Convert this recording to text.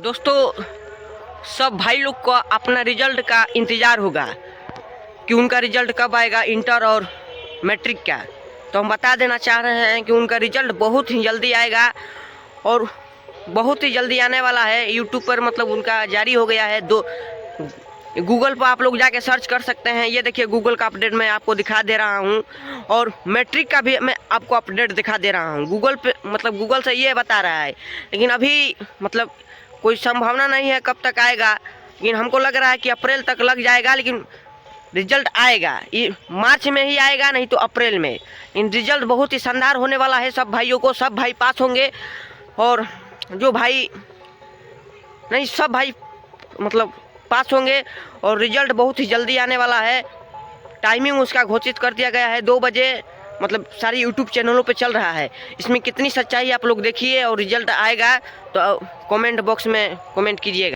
दोस्तों, सब भाई लोग को अपना रिजल्ट का इंतज़ार होगा कि उनका रिजल्ट कब आएगा, इंटर और मैट्रिक का। तो हम बता देना चाह रहे हैं कि उनका रिजल्ट बहुत ही जल्दी आएगा और बहुत ही जल्दी आने वाला है। यूट्यूब पर मतलब उनका जारी हो गया है। गूगल पर आप लोग जाके सर्च कर सकते हैं। ये देखिए, गूगल का अपडेट मैं आपको दिखा दे रहा हूँ और मैट्रिक का भी मैं आपको अपडेट दिखा दे रहा हूँ। गूगल पे मतलब गूगल से ये बता रहा है, लेकिन अभी मतलब कोई संभावना नहीं है कब तक आएगा। लेकिन हमको लग रहा है कि अप्रैल तक लग जाएगा, लेकिन रिजल्ट आएगा। ये मार्च में ही आएगा, नहीं तो अप्रैल में। इन रिजल्ट बहुत ही शानदार होने वाला है। सब भाइयों को, सब भाई पास होंगे और जो भाई नहीं, सब भाई मतलब पास होंगे और रिजल्ट बहुत ही जल्दी आने वाला है। टाइमिंग उसका घोषित कर दिया गया है 2 बजे, मतलब सारी यूट्यूब चैनलों पे चल रहा है। इसमें कितनी सच्चाई आप लोग देखिए और रिजल्ट आएगा तो कमेंट बॉक्स में कमेंट कीजिएगा।